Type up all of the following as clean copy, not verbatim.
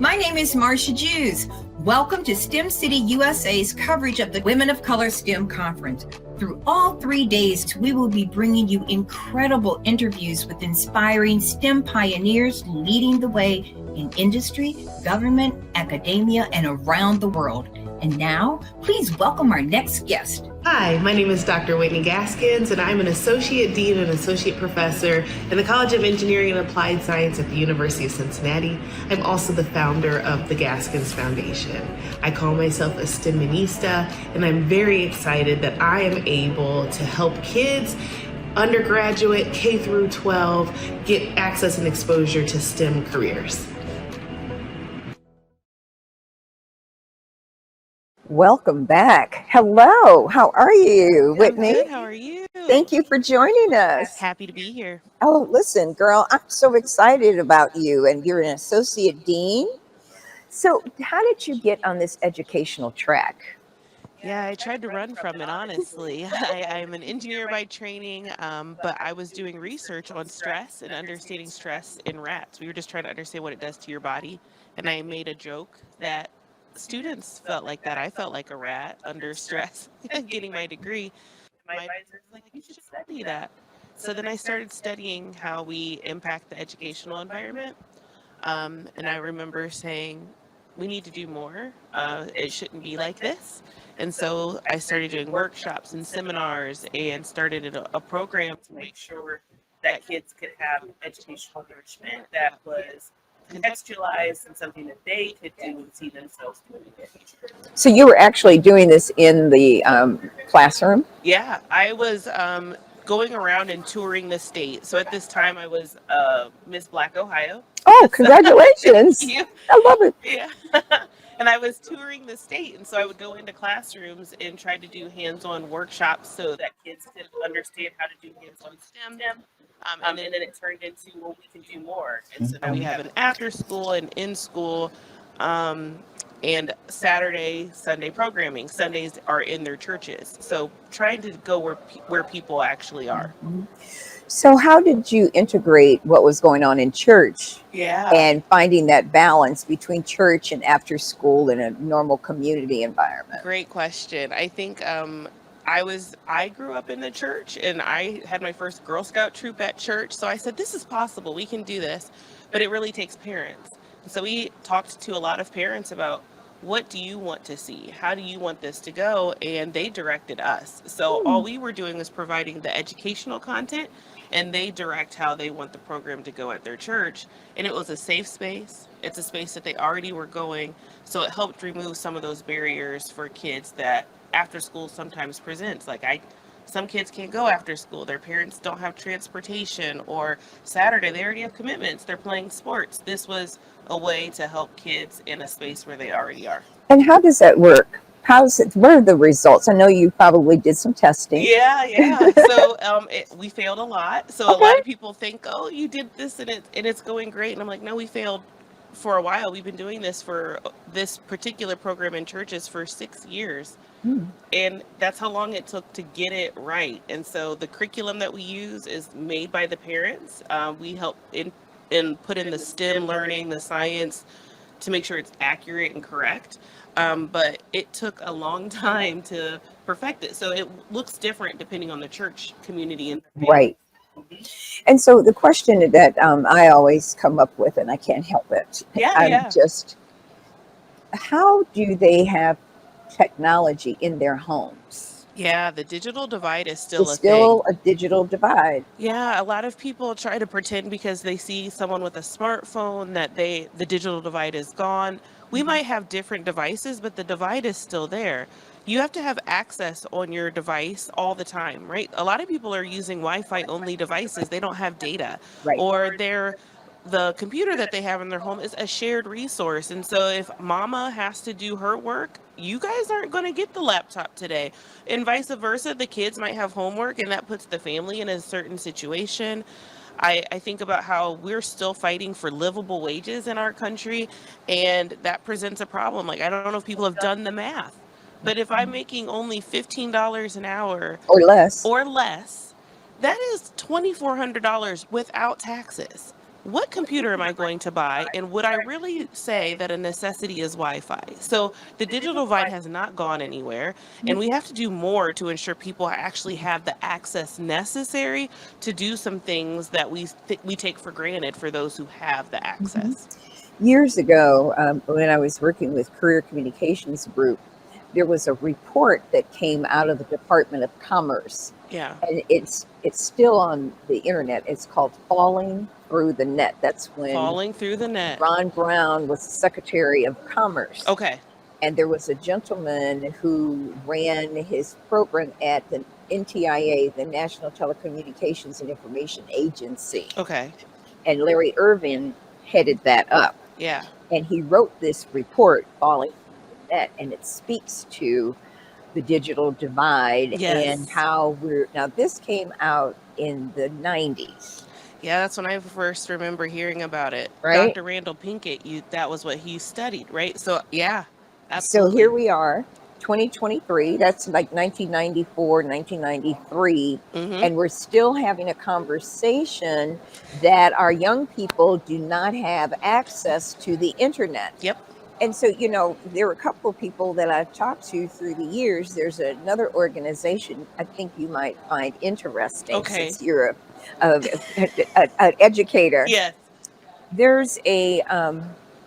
My name is Marcia Jews. Welcome to STEM City USA's coverage of the Women of Color STEM Conference. Through all 3 days, we will be bringing you incredible interviews with inspiring STEM pioneers leading the way in industry, government, academia, and around the world. And now, please welcome our next guest. Hi, my name is Dr. Whitney Gaskins, and I'm an Associate Dean and Associate Professor in the College of Engineering and Applied Science at the University of Cincinnati. I'm also the founder of the Gaskins Foundation. I call myself a STEMinista, and I'm very excited that I am able to help kids, undergraduate, K through 12, get access and exposure to STEM careers. Welcome back. Hello. How are you, Whitney? I'm good. How are you? Thank you for joining us. Happy to be here. Oh, listen, girl, I'm so excited about you, and you're an associate dean. So how did you get on this educational track? Yeah, I tried to run from it, honestly. I'm an engineer by training, but I was doing research on stress and understanding stress in rats. We were just trying to understand what it does to your body. And I made a joke that students felt like that. I felt like a rat under stress getting my degree. My advisor was like, you should study that. So then I started studying how we impact the educational environment. And I remember saying, we need to do more. It shouldn't be like this. And so I started doing workshops and seminars and started a program to make sure that kids could have educational nourishment that was contextualized and something that they could do and see themselves doing in the future. So you were actually doing this in the classroom? Yeah, I was going around and touring the state. So at this time I was Miss Black Ohio. Oh, congratulations. Thank you. I love it. Yeah. And I was touring the state, and so I would go into classrooms and try to do hands-on workshops so that kids could understand how to do hands-on STEM. And then it turned into, well, we can do more. And so now we have an after-school and in-school and Saturday, Sunday programming. Sundays are in their churches. So trying to go where people actually are. So how did you integrate what was going on in church and finding that balance between church and after school in a normal community environment? Great question. I think I grew up in the church, and I had my first Girl Scout troop at church. So I said, this is possible. We can do this. But it really takes parents. So we talked to a lot of parents about, what do you want to see? How do you want this to go? And they directed us. So all we were doing was providing the educational content, and they direct how they want the program to go at their church. And it was a safe space. It's a space that they already were going. So it helped remove some of those barriers for kids that after school sometimes presents. Like some kids can't go after school. Their parents don't have transportation, or Saturday they already have commitments. They're playing sports. This was a way to help kids in a space where they already are. And how does that work? What are the results? I know you probably did some testing. Yeah. So we failed a lot. So a lot of people think, oh, you did this and it's going great. And I'm like, no, we failed for a while. We've been doing this for this particular program in churches for 6 years. And that's how long it took to get it right. And so the curriculum that we use is made by the parents. We help put in the STEM learning, the science, to make sure it's accurate and correct. But it took a long time to perfect it. So it looks different depending on the church community. And right. And so the question that I always come up with, and I can't help it, just how do they have technology in their homes? Yeah, the digital divide is still a digital divide. Yeah, a lot of people try to pretend because they see someone with a smartphone that the digital divide is gone. We might have different devices, but the divide is still there. You have to have access on your device all the time, right? A lot of people are using Wi-Fi only devices. They don't have data, or the computer that they have in their home is a shared resource. And so if mama has to do her work, you guys aren't going to get the laptop today. And vice versa, the kids might have homework, and that puts the family in a certain situation. I think about how we're still fighting for livable wages in our country, and that presents a problem. Like, I don't know if people have done the math, but if I'm making only $15 an hour or less, that is $2,400 without taxes. what computer am I going to buy? And would I really say that a necessity is Wi-Fi? So the digital divide has not gone anywhere, and we have to do more to ensure people actually have the access necessary to do some things that we take for granted for those who have the access. Years ago, when I was working with Career Communications Group, there was a report that came out of the Department of Commerce, Yeah. and it's still on the internet. It's called Falling Through the Net. That's when Falling through the net. Ron Brown was Secretary of Commerce. Okay. And there was a gentleman who ran his program at the NTIA, the National Telecommunications and Information Agency. Okay. And Larry Irvin headed that up. Yeah. And he wrote this report, Falling Through the Net, and it speaks to the digital divide and how now this came out in the 90s. Yeah, that's when I first remember hearing about it. Right? Dr. Randall Pinkett, that was what he studied, right? So, yeah, absolutely. So here we are, 2023. That's like 1994, 1993. And we're still having a conversation that our young people do not have access to the internet. Yep. And so, there are a couple of people that I've talked to through the years. There's another organization I think you might find interesting since you're an educator. Yes. There's a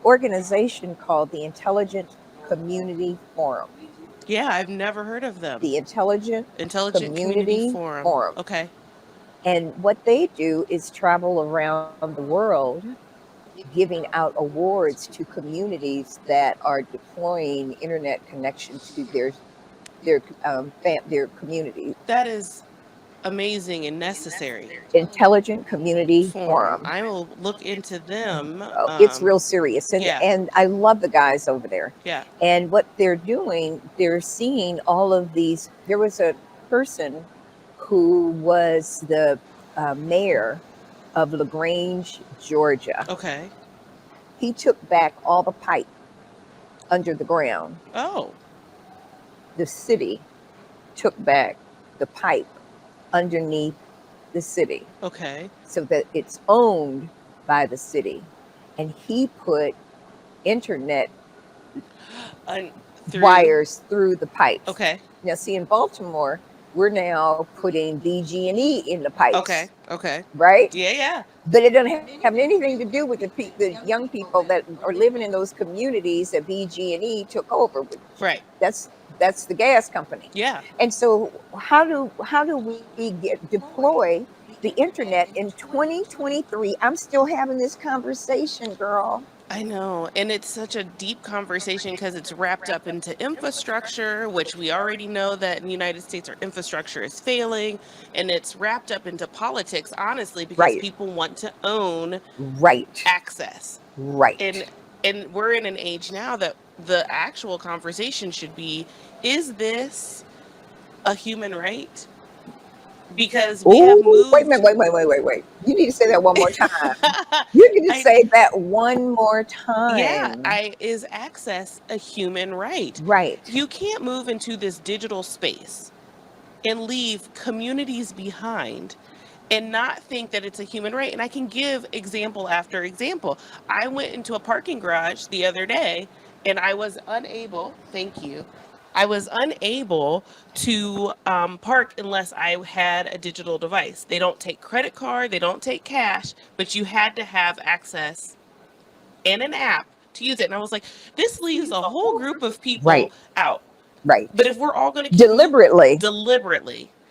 organization called the Intelligent Community Forum. Yeah, I've never heard of them. The Intelligent Community Forum. Okay. And what they do is travel around the world giving out awards to communities that are deploying internet connection to their community. That is amazing and necessary. Intelligent Community Forum. I will look into them. It's real serious. And I love the guys over there. Yeah. And what they're doing, they're seeing all of these. There was a person who was the mayor of LaGrange, Georgia. Okay. He took back all the pipe under the ground. Oh. The city took back the pipe underneath the city. Okay. So that it's owned by the city. And he put internet wires through the pipes. Okay. Now, see, in Baltimore, we're now putting BG&E in the pipes. Okay. Right? Yeah. But it doesn't have anything to do with the young people that are living in those communities that BG&E took over. Right. That's the gas company. Yeah. And so how do we deploy the internet in 2023? I'm still having this conversation, girl. I know. And it's such a deep conversation because it's wrapped up into infrastructure, which we already know that in the United States our infrastructure is failing. And it's wrapped up into politics, honestly, because people want to own access. Right. And we're in an age now that the actual conversation should be, is this a human right? Because we have moved. Wait a minute, wait. You need to say that one more time. You need to say that one more time. Yeah, is access a human right? Right. You can't move into this digital space and leave communities behind and not think that it's a human right. And I can give example after example. I went into a parking garage the other day and I was unable, I was unable to park unless I had a digital device. They don't take credit card, they don't take cash, but you had to have access and an app to use it. And I was like, this leaves a whole group of people out. Right. But if we're all going to deliberately.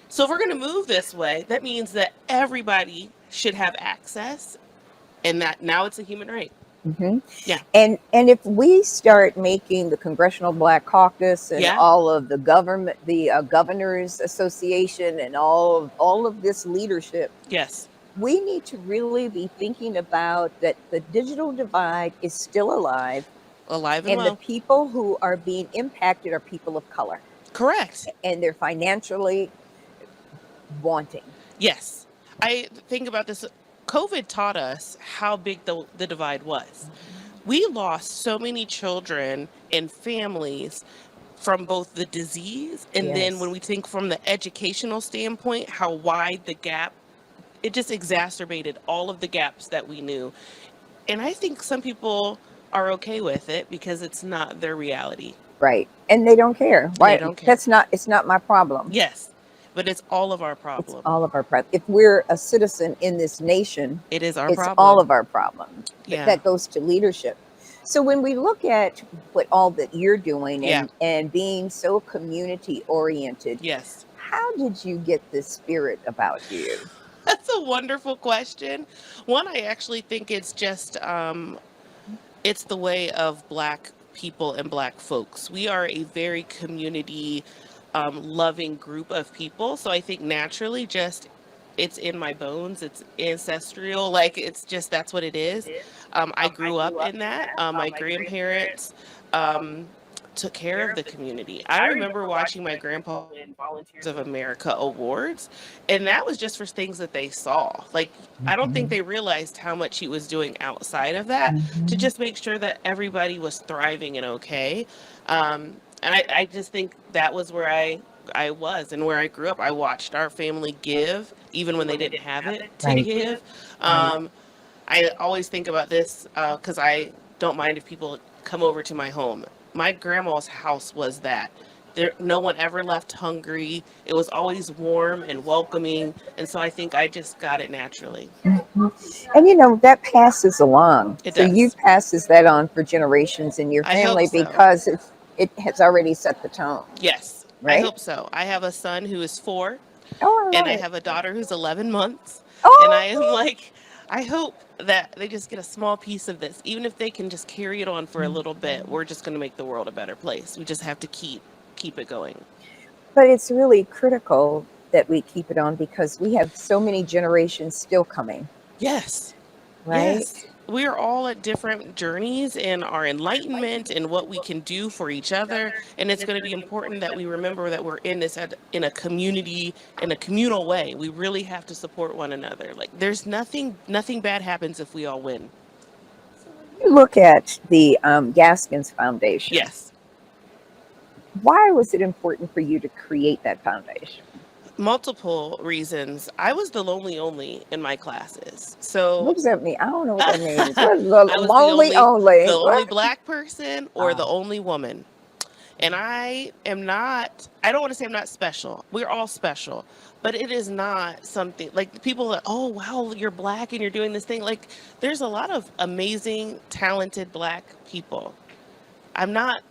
So if we're going to move this way, that means that everybody should have access, and that now it's a human right. Mm-hmm. Yeah. And if we start making the Congressional Black Caucus and all of the government, the Governors Association and all of this leadership, we need to really be thinking about that the digital divide is still alive and the people who are being impacted are people of color. Correct. And they're financially wanting. Yes. I think about this. COVID taught us how big the divide was. We lost so many children and families from both the disease and then when we think from the educational standpoint, how wide the gap it just exacerbated all of the gaps that we knew. And I think some people are okay with it because it's not their reality. Right. And they don't care. They Why? don't care. It's not my problem. Yes, but it's all of our It's problem. all of our problem. If we're a citizen in this nation, It is our it's problem. all of our problem. Yeah. That goes to leadership. So when we look at what all that you're doing Yeah. and being so community oriented, Yes. how did you get this spirit about you? That's a wonderful question. One, I actually think it's just it's the way of Black people and Black folks. We are a very community loving group of people. So I think naturally just it's in my bones. It's ancestral. Like it's just that's what it is. I grew up in that. My grandparents took care of the community. I remember watching my grandpa win Volunteers of America awards, and that was just for things that they saw. Like I don't think they realized how much he was doing outside of that to just make sure that everybody was thriving and okay. And I just think that was where I was and where I grew up. I watched our family give, even when they didn't have it to Right. give. I always think about this because I don't mind if people come over to my home. My grandma's house was that. There, no one ever left hungry. It was always warm and welcoming. And so I think I just got it naturally. And you know, that passes along. It So you does. passes that on for generations in your I hope family so. because it has already set the tone. Yes, I Right? hope so. I have a son who is 4, Oh, I and love I it. have a daughter who's 11 months. Oh, And I am like, I hope that they just get a small piece of this. Even if they can just carry it on for a little bit, we're just going to make the world a better place. We just have to keep it going. but it's really critical that we keep it on because we have so many generations still coming, Yes. right? Yes. We are all at different journeys in our enlightenment and what we can do for each other. And it's going to be important that we remember that we're in this in a community, in a communal way. We really have to support one another. Like there's nothing bad happens if we all win. You look at the Gaskins Foundation. Yes. Why was it important for you to create that foundation? Multiple reasons. I was the only in my classes. So What does that mean? I don't know what that means. I What is was the lonely only? the only What? Black person or the Oh. only woman. And I don't want to say I'm not special. We're all special, but it is not something like people are, oh, wow, you're Black and you're doing this thing. Like there's a lot of amazing, talented Black people. I'm not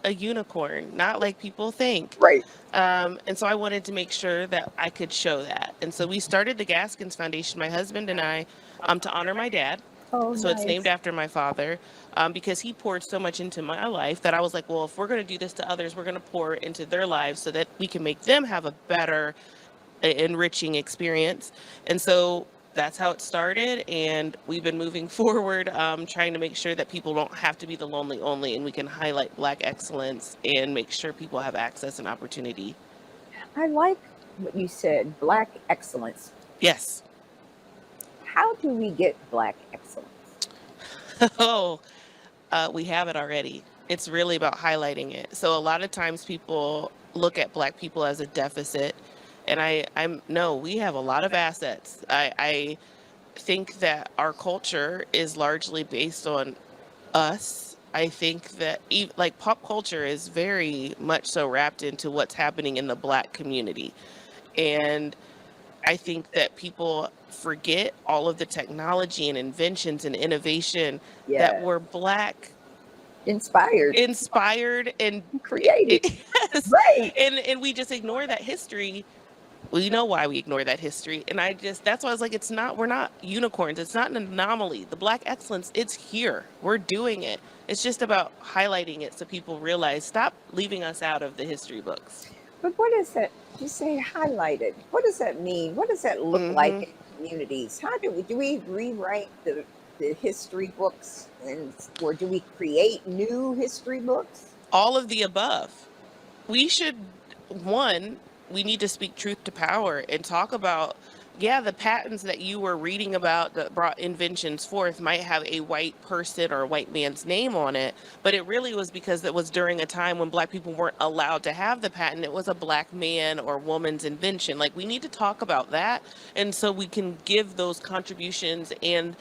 a unicorn, not like people think. Right. And so I wanted to make sure that I could show that. And so we started the Gaskins Foundation, my husband and I, to honor my dad. Oh, So it's nice. named after my father because he poured so much into my life that I was like, well, if we're going to do this to others, we're going to pour into their lives so that we can make them have a better, enriching experience. And so that's how it started. And we've been moving forward, trying to make sure that people don't have to be the lonely only and we can highlight Black excellence and make sure people have access and opportunity. I like what you said, Black excellence. Yes. How do we get Black excellence? Oh, we have it already. It's really about highlighting it. So a lot of times people look at Black people as a deficit, and no, we have a lot of assets. I think that our culture is largely based on us. I think that like pop culture is very much so wrapped into what's happening in the Black community, and I think that people forget all of the technology and inventions and innovation that Yeah. were Black Inspired. inspired and Created. yes. Right. And we just ignore that history. Well, you know why we ignore that history. And that's why I was like, we're not unicorns. It's not an anomaly. The Black excellence, it's here. We're doing it. It's just about highlighting it so people realize, stop leaving us out of the history books. But what is that? You say highlighted. What does that mean? What does that look like in communities? How do we rewrite the history books or do we create new history books? All of the above. We need to speak truth to power and talk about Yeah, the patents that you were reading about that brought inventions forth might have a white person or a white man's name on it, but it really was because it was during a time when black people weren't allowed to have the patent. It was a black man or woman's invention. Like, we need to talk about that, and so we can give those contributions and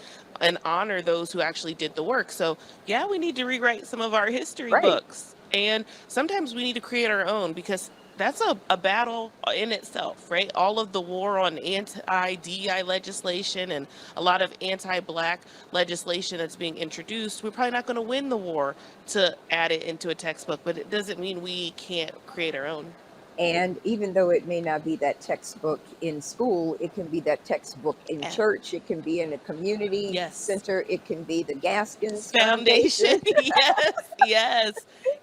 honor those who actually did the work. So, yeah, we need to rewrite some of our history Right. books. And sometimes we need to create our own, because that's a battle in itself, right? All of the war on anti-DEI legislation and a lot of anti-black legislation that's being introduced, we're probably not going to win the war to add it into a textbook, but it doesn't mean we can't create our own. And even though it may not be that textbook in school, it can be that textbook in church. It can be in a community center. It can be the Gaskins Foundation. Yes, yes,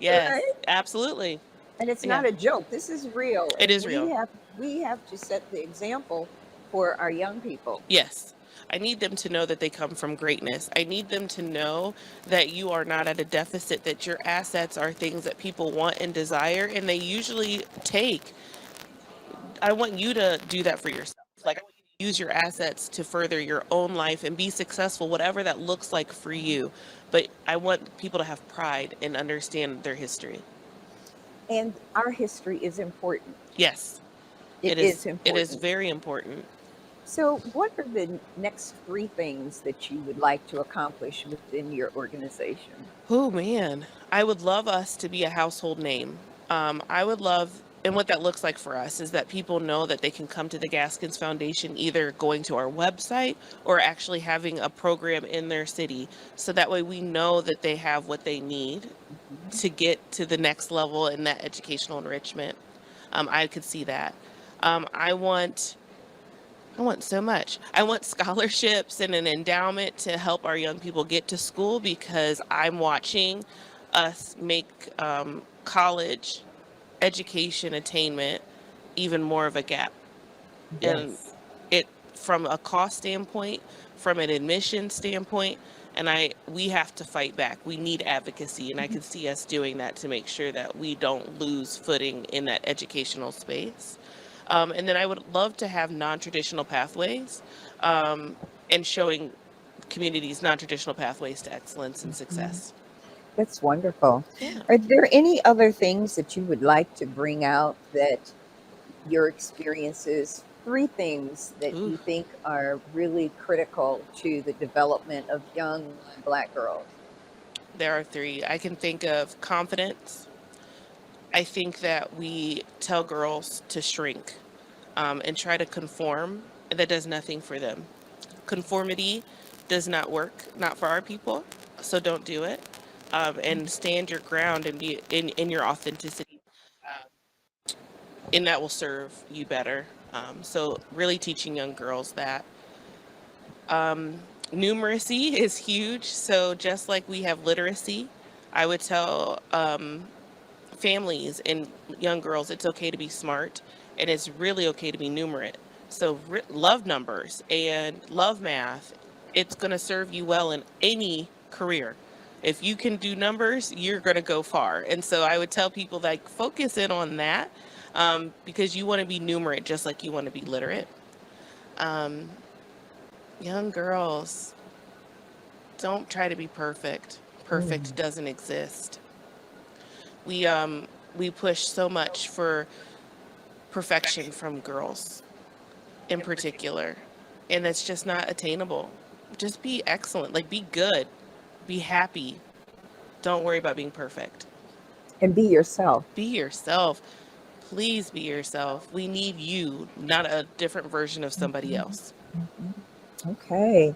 yes, Right? absolutely. And it's not a joke. This is real. It is real. We have to set the example for our young people. Yes. I need them to know that they come from greatness. I need them to know that you are not at a deficit, that your assets are things that people want and desire, and they usually take. I want you to do that for yourself. Like, I want you to use your assets to further your own life and be successful, whatever that looks like for you. But I want people to have pride and understand their history. And our history is important. Yes. It is important. It is very important. So what are the next 3 things that you would like to accomplish within your organization? Oh, man. I would love us to be a household name. I would love, and what that looks like for us is that people know that they can come to the Gaskins Foundation either going to our website or actually having a program in their city. So that way we know that they have what they need to get to the next level in that educational enrichment. I could see that. I want so much. I want scholarships and an endowment to help our young people get to school, because I'm watching us make college education attainment even more of a gap. And it, from a cost standpoint, from an admission standpoint, and we have to fight back. We need advocacy, and I can see us doing that to make sure that we don't lose footing in that educational space. And then I would love to have non-traditional pathways, and showing communities non-traditional pathways to excellence and success. That's wonderful. Yeah. Are there any other things that you would like to bring out, that your experiences, 3 things that you think are really critical to the development of young Black girls? There are 3. I can think of confidence. I think that we tell girls to shrink and try to conform. That does nothing for them. Conformity does not work, not for our people, so don't do it. And stand your ground and be in your authenticity. And that will serve you better. So really teaching young girls that. Numeracy is huge. So just like we have literacy, I would tell families and young girls it's okay to be smart, and it's really okay to be numerate. So love numbers and love math. It's going to serve you well in any career. If you can do numbers, you're going to go far. And so I would tell people, like, focus in on that, because you want to be numerate just like you want to be literate. Young girls, don't try to be perfect. Perfect doesn't exist. We push so much for perfection from girls in particular, and it's just not attainable. Just be excellent, like, be good, be happy. Don't worry about being perfect. And be yourself. Be yourself. Please be yourself. We need you, not a different version of somebody else. Okay.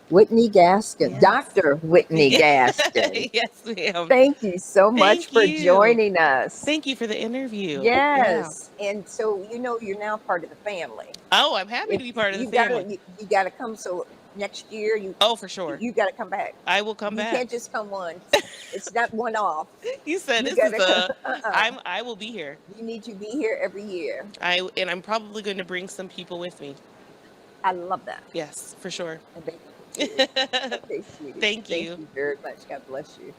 Whitney Gaskins, Yes. Dr. Whitney Gaskins. Yes, ma'am. Thank you so much Thank for you. joining us. Thank you for the interview. Yes. And so, you're now part of the family. Oh, I'm happy to be part of the family. You got to come. So next year, Oh, for sure. you got to come back. I will come You back. can't just come once. It's not one off. You said You this is gotta come. I will be here. You need to be here every year. And I'm probably going to bring some people with me. I love that. Yes, for sure. And thank you. Okay, sweetie. Thank you. Thank you very much. God bless you.